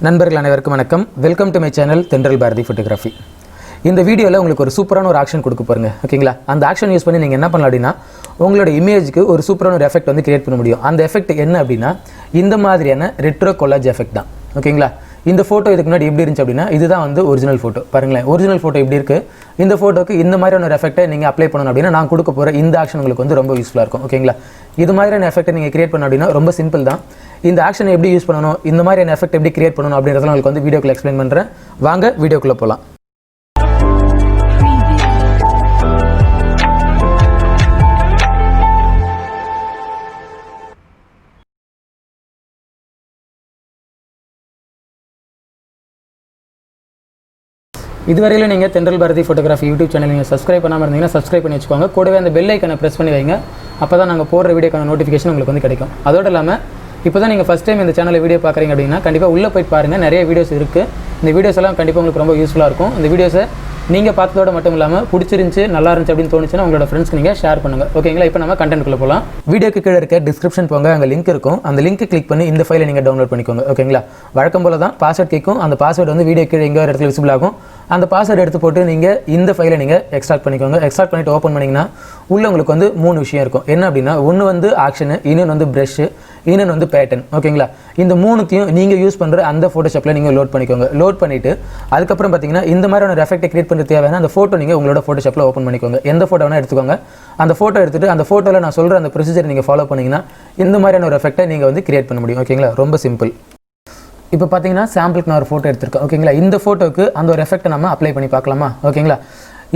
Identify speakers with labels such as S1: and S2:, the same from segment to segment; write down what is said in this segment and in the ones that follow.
S1: நண்பர்கள் அனைவருக்கும் வணக்கம். வெல்கம் டு மை சேனல் தென்றல் பாரதி ஃபோட்டோகிராஃபி. இந்த வீடியோவில் உங்களுக்கு ஒரு சூப்பரான ஒரு ஆக்ஷன் கொடுக்க போகிறேங்க. ஓகேங்களா? அந்த ஆக்ஷன் யூஸ் பண்ணி நீங்கள் என்ன பண்ணலாம் அப்படின்னா, உங்களோட இமேஜுக்கு ஒரு சூப்பரான ஒரு எஃபெக்ட் வந்து கிரியேட் பண்ண முடியும். அந்த எஃபெக்ட் என்ன அப்படின்னா, இந்த மாதிரியான ரெட்ரோ கொலாஜ் எஃபெக்ட் தான். ஓகேங்களா? இந்த ஃபோட்டோ இதுக்கு முன்னாடி எப்படி இருந்துச்சு அப்படின்னா, இதுதான் வந்து ஒரிஜினல் ஃபோட்டோ. பாருங்களேன், ஒரிஜினல் ஃபோட்டோ இப்படி இருக்குது. இந்த ஃபோட்டோக்கு இந்த மாதிரியான ஒரு எஃபெக்ட்டை நீங்கள் அப்ளை பண்ணணும் அப்படின்னா, நான் கொடுக்க போகிற இந்த ஆக்ஷன் உங்களுக்கு வந்து ரொம்ப யூஸ்ஃபுல்லாக இருக்கும். ஓகேங்களா? இது மாதிரியான எஃபெக்ட்டை நீங்கள் கிரியேட் பண்ணணும் அப்படின்னா ரொம்ப சிம்பிள் தான். இந்த ஆக்ஷனை எப்படி யூஸ் பண்ணணும், இந்த மாதிரியான எஃபெக்ட் எப்படி கிரியேட் பண்ணணும் அப்படின்றதெல்லாம் உங்களுக்கு வந்து வீடியோக்குள்ள எக்ஸ்பிளைன் பண்ணுறேன். வாங்க வீடியோக்குள்ளே போகலாம். இதுவரையில் நீங்கள் தென்றல் பாரதி ஃபோட்டோகிராஃபி யூடியூப் சேனல் நீங்கள் சப்ஸ்கிரைப் பண்ணாமல் இருந்தீங்கன்னா சப்ஸ்கிரைப் பண்ணி வச்சுக்கோங்க. கூடவே அந்த பெல் ஐக்கனை ப்ரெஸ் பண்ணி வைங்க. அப்போ தான் நாங்கள் போடுற வீடியோக்கான நோட்டிஃபிகேஷன் உங்களுக்கு வந்து கிடைக்கும். அதோடு இல்லாமல் இப்போ தான் நீங்கள் ஃபஸ்ட் டைம் இந்த சேனலில் வீடியோ பார்க்குறீங்க அப்படின்னா கண்டிப்பாக உள்ளே போய் பாருங்கள். நிறைய வீடியோஸ் இருக்குது. இந்த வீடியோஸ் எல்லாம் கண்டிப்பாக உங்களுக்கு ரொம்ப யூஸ்ஃபுல்லாக இருக்கும். இந்த வீடியோஸை நீங்கள் பார்த்ததோட மட்டும் இல்லாமல் பிடிச்சிருந்துச்சி, நல்லா இருந்துச்சு அப்படின்னு தோணுச்சுன்னா உங்களோட ஃப்ரெண்ட்ஸ்க்கு நீங்கள் ஷேர் பண்ணுங்கள். ஓகேங்களா? இப்போ நம்ம கண்டென்ட்குள்ளே போகலாம். வீடியோக்கு கீழே இருக்க டிஸ்கிரிப்ஷன் போங்க, அங்கே லிங்க் இருக்கும். அந்த லிங்க் கிளிக் பண்ணி இந்த ஃபைலை நீங்கள் டவுன்லோட் பண்ணிக்கோங்க. ஓகேங்களா? வழக்கம் போல தான் பாஸ்வேர்ட் கேட்கும். அந்த பாஸ்வேர்டு வந்து வீடியோ கீழே எங்கே ஒரு இடத்துல விசிபிள் ஆகும். அந்த பாஸ்வேர்டு எடுத்து போட்டு நீங்கள் இந்த ஃபைலை நீங்கள் எக்ஸ்ட்ராக்ட் பண்ணிக்கோங்க. எக்ஸ்ட்ராக்ட் பண்ணிவிட்டு ஓப்பன் பண்ணிங்கன்னா உள்ளே உங்களுக்கு வந்து 3 விஷயம் இருக்கும். என்ன அப்படின்னா, ஒன்று வந்து ஆக்ஷனு, இன்னொன்று வந்து ப்ரெஷ்ஷு, இன்னொன்று வந்து பேட்டர்ன். ஓகேங்களா? இந்த 3த்தையும் நீங்கள் யூஸ் பண்ணுற அந்த ஃபோட்டோஷாப்பில் நீங்கள் லோட் பண்ணிக்கோங்க. லோட் பண்ணிவிட்டு அதுக்கப்புறம் பார்த்தீங்கன்னா இந்த மாதிரி ஒரு எஃபெக்ட்டை கிரியேட் பண்ண தேவையான அந்த ஃபோட்டோ நீங்கள் உங்களோட ஃபோட்டோஷாப்பில் ஓப்பன் பண்ணிக்கோங்க. எந்த ஃபோட்டோ வேணால் எடுத்துக்கோங்க. அந்த ஃபோட்டோ எடுத்துகிட்டு அந்த ஃபோட்டோவில் நான் சொல்கிற அந்த ப்ரொசீஜர் நீங்கள் ஃபாலோ பண்ணிங்கன்னா இந்த மாதிரியான ஒரு எஃபெக்ட்டை நீங்கள் வந்து கிரியேட் பண்ண முடியும். ஓகேங்களா? ரொம்ப சிம்பிள். இப்போ பார்த்தீங்கன்னா சாம்பிளுக்கு நான் ஒரு ஃபோட்டோ எடுத்திருக்கேன். ஓகேங்களா? இந்த ஃபோட்டோக்கு அந்த ஒரு எஃபெக்ட்டை நம்ம அப்ளை பண்ணி பார்க்கலாமா? ஓகேங்களா?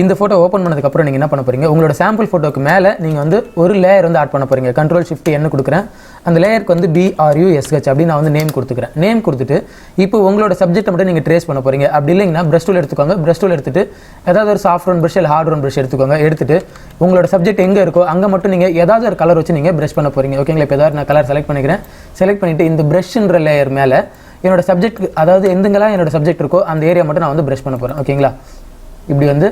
S1: இந்த ஃபோட்டோ ஓப்பன் பண்ணதுக்கப்புறம் நீங்கள் என்ன பண்ண போகிறீங்க, உங்களோட சாம்பிள் ஃபோட்டோக்கு மேலே நீங்கள் வந்து ஒரு லேயர் வந்து ஆட் பண்ண போகிறீங்க. Ctrl+Shift+N கொடுக்குறேன். அந்த லேயருக்கு வந்து BRUSH அப்படின்னு நான் வந்து நேம் கொடுத்துக்கிறேன். நேம் கொடுத்துட்டு இப்போ உங்களோட சப்ஜெக்ட்டை மட்டும் நீங்கள் ட்ரேஸ் பண்ண போகிறீங்க. அப்படி இல்லைங்கன்னா ப்ரஷ் டூல் எடுத்துக்கோங்க. ப்ரஷ் டூல் எடுத்துட்டு ஏதாவது ஒரு சாஃப்ட் ஒன் ப்ரஷ் இல்லை ஹார்ட் ஒன் ப்ரஷ் எடுத்துக்கோங்க. எடுத்துட்டு உங்களோட சப்ஜெக்ட் எங்கே இருக்கோ அங்கே மட்டும் நீங்கள் ஏதாவது ஒரு கலர் வச்சு நீங்கள் ப்ரஷ் பண்ண போகிறீங்க. ஓகேங்களா? இப்போ ஏதாவது நான் கலர் செலக்ட் பண்ணிக்கிறேன். செலக்ட் பண்ணிவிட்டு இந்த ப்ரஷ்ன்ற லேயர் மேலே என்னோட சப்ஜெக்ட், அதாவது எந்தெங்கெல்லாம் என்னோட சப்ஜெக்ட் இருக்கோ அந்த ஏரியா மட்டும் நான் வந்து ப்ரஷ் பண்ண போகிறேன். ஓகேங்களா? இப்படி வந்து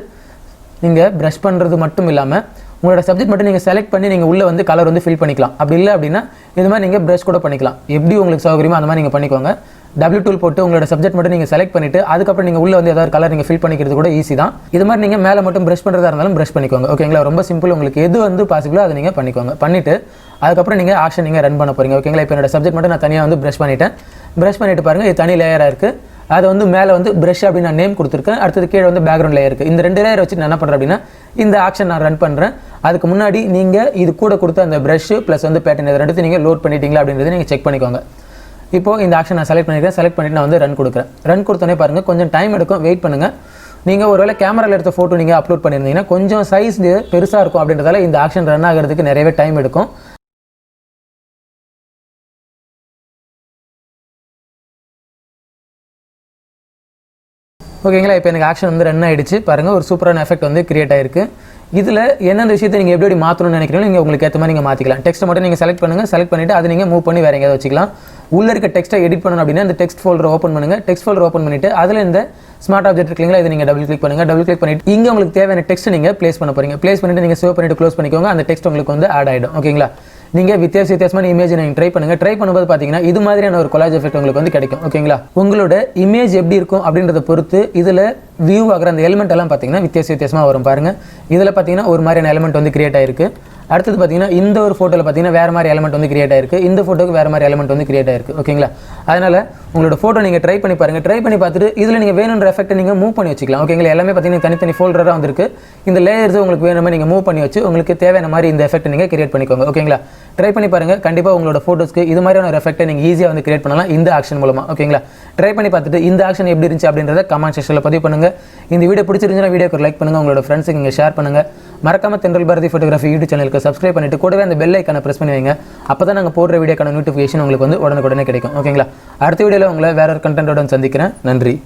S1: நீங்கள் ப்ரஷ் பண்ணுறது மட்டும் இல்லாமல் உங்களோட சப்ஜெக்ட் மட்டும் நீங்கள் செலக்ட் பண்ணி நீங்கள் உள்ளே வந்து கலர் வந்து ஃபில் பண்ணிக்கலாம். அப்படி இல்லை அப்படின்னா இது மாதிரி நீங்கள் ப்ரஷ் கூட பண்ணிக்கலாம். எப்படி உங்களுக்கு சௌகரியமோ அந்த மாதிரி நீங்கள் பண்ணிக்கோங்க. W டூல் போட்டு உங்களோட சப்ஜெக்ட் மட்டும் நீங்கள் செலக்ட் பண்ணிவிட்டு அதுக்கப்புறம் நீங்கள் உள்ளே வந்து ஏதாவது கலர் நீங்கள் ஃபில் பண்ணிக்கிறது கூட ஈஸி தான். இது மாதிரி நீங்கள் மேலே மட்டும் ப்ரஷ் பண்ணுறதா இருந்தாலும் ப்ரஷ் பண்ணிக்கோங்க. ஓகேங்களா? ரொம்ப சிம்பிள். உங்களுக்கு எது வந்து பாசிபிளோ அதை நீங்கள் பண்ணிக்கோங்க. பண்ணிவிட்டு அதுக்கப்புறம் நீங்கள் ஆக்ஷன் நீங்கள் ரன் பண்ண போகிறீங்க. ஓகேங்களா? இப்போ என்னோட சப்ஜெக்ட் மட்டும் நான் தனியாக வந்து ப்ரஷ் பண்ணிவிட்டேன். ப்ரஷ் பண்ணிவிட்டு பாருங்கள், இது தனி லேயராக இருக்குது. அதை வந்து மேலே வந்து ப்ரஷ் அப்படின்னு நான் நேம் கொடுத்துருக்கேன். அடுத்தது கீழே வந்து பேக்ரவுண்ட் லேயர் இருக்குது. இந்த 2 லேயர் வச்சு நான் என்ன பண்ணுறேன் அப்படின்னா இந்த ஆக்ஷன் நான் ரன் பண்ணுறேன். அதுக்கு முன்னாடி நீங்கள் இது கூட கொடுத்த அந்த ப்ரஷ் ப்ளஸ் வந்து பேட்டர்ன் இதை 2 நீங்கள் லோட் பண்ணிட்டீங்களா அப்படின்றத நீங்கள் செக் பண்ணிக்கோங்க. இப்போது இந்த ஆக்ஷன் நான் செலக்ட் பண்ணிக்கிறேன். செலக்ட் பண்ணிவிட்டு நான் வந்து ரன் கொடுக்குறேன். ரன் கொடுத்தோன்னே பாருங்கள், கொஞ்சம் டைம் எடுக்கும், வெயிட் பண்ணுங்கள். நீங்கள் ஒருவேளை கேமராவில் எடுத்த ஃபோட்டோ நீங்கள் அப்லோட் பண்ணியிருந்தீங்கன்னா கொஞ்சம் சைஸ் பெருசாக இருக்கும். அப்படின்றதால இந்த ஆக்ஷன் ரன் ஆகிறதுக்கு நிறையவே டைம் எடுக்கும். ஓகேங்களா? இப்போ எனக்கு ஆக்ஷன் வந்து ரன் ஆகிடுச்சு. பாருங்கள், ஒரு சூப்பரான எஃபெக்ட் வந்து கிரியேட் ஆயிருக்கு. இதில் என்னென்ன விஷயத்தை நீங்கள் எப்படி மாற்றணும்னு நினைக்கிறீங்களோ நீங்கள் உங்களுக்கு ஏற்ற மாதிரி நீங்கள் மாற்றிக்கலாம். டெக்ஸ்ட்டை மட்டும் நீங்கள் செலக்ட் பண்ணுங்கள். செலக்ட் பண்ணிவிட்டு அதை நீங்கள் மூவ் பண்ணி வேறு எங்கேயாவது வச்சுக்கலாம். உள்ளே இருக்க டெக்ஸ்ட்டை எடிட் பண்ணணும் அப்படின்னா இந்த டெக்ஸ்ட் ஃபோல்டர் ஓப்பன் பண்ணுங்கள். டெக்ஸ்ட் ஃபோல்டர் ஓப்பன் பண்ணிவிட்டு அதில் இந்த ஸ்மார்ட் ஆப்ஜெக்ட் இருக்குங்களா, இதை நீங்கள் டபுள் கிளிக் பண்ணுங்கள். டபுள் கிளிக் பண்ணிவிட்டு இங்கே உங்களுக்கு தேவையான டெக்ஸ்ட் நீங்கள் ப்ளேஸ் பண்ண போகிறீங்க. ப்ளேஸ் பண்ணிவிட்டு நீங்கள் சேவ் பண்ணிவிட்டு க்ளோஸ் பண்ணிக்கோங்க. அந்த டெக்ஸ்ட் உங்களுக்கு வந்து ஆட் ஆகிடும். ஓகேங்களா? நீங்கள் வித்தியாசமான இமேஜ் நீங்கள் ட்ரை பண்ணுங்கள். ட்ரை பண்ணும்போது பார்த்தீங்கன்னா இது மாதிரியான ஒரு கொலாஜ் எஃபெக்ட் உங்களுக்கு வந்து கிடைக்கும். ஓகேங்களா? உங்களோட இமேஜ் எப்படி இருக்கும் அப்படின்றத பொறுத்து இதில் வியூ ஆகிற அந்த எலிமெண்ட் எல்லாம் பார்த்தீங்கன்னா வித்தியாசமாக வரும். பாருங்கள், இதில் பார்த்தீங்கன்னா ஒரு மாதிரியான எலிமெண்ட் வந்து கிரியேட் ஆயிருக்கு. அடுத்தது பார்த்தீங்கன்னா இந்த ஒரு ஃபோட்டோவில் பார்த்தீங்கன்னா வேறு மாதிரி எலிமெண்ட் வந்து கிரியேட் ஆயிருக்கு. இந்த ஃபோட்டோக்கு வேறு மாதிரி எலிமெண்ட் வந்து கிரியேட் ஆயிருக்கு. ஓகேங்களா? அதனால் உங்களோட ஃபோட்டோ நீங்கள் ட்ரை பண்ணி பாருங்கள். ட்ரை பண்ணி பார்த்துட்டு இதில் நீங்கள் வேணுன்ற எஃபெக்ட்டை நீங்கள் மூவ் பண்ணி வச்சுக்கலாம். ஓகேங்களா? எல்லாமே பார்த்தீங்கன்னா தனித்தனி ஃபோல்டராக வந்துருக்கு. இந்த லேயர்ஸ் உங்களுக்கு வேணுமே நீங்கள் மூவ் பண்ணி வச்சு உங்களுக்கு தேவையான மாதிரி இந்த எஃபெக்ட்டை நீங்கள் கிரியேட் பண்ணிக்கோங்க. ஓகேங்களா? ட்ரை பண்ணி பாருங்கள். கண்டிப்பாக உங்களோட ஃபோட்டோஸ்க்கு இது மாதிரியான ஒரு எஃபெக்ட்டை நீங்கள் ஈஸியாக வந்து கிரியேட் பண்ணலாம் இந்த ஆக்ஷன் மூலமாக. ஓகேங்களா? ட்ரை பண்ணி பார்த்துட்டு இந்த ஆக்ஷன் எப்படி இருந்துச்சு அப்படின்றத கமெண்ட் செக்ஷனில் பதிவு பண்ணுங்கள். இந்த வீடியோ பிடிச்சிருந்துச்சுன்னா வீடியோக்கு லைக் பண்ணுங்கள். உங்களோட ஃப்ரெண்ட்ஸுக்கு நீங்கள் ஷேர் பண்ணுங்கள். மறக்காம தென்றல் பாரதி ஃபோட்டோகிராஃபி யூடியூப் சேனலுக்கு சப்ஸ்கிரைப் பண்ணிட்டு கூடவே அந்த பெல் ஐக்கானை ப்ரெஸ் பண்ணி வைங்க. அப்போ தான் நாங்கள் போடுற வீடியோக்கான நோட்டிஃபிகேஷன் உங்களுக்கு வந்து உடனுக்குடனே கிடைக்கும். ஓகேங்களா? அடுத்த வீடியோவில் உங்களை வேற ஒரு கண்டென்ட்டோட சந்திக்கிறேன். நன்றி.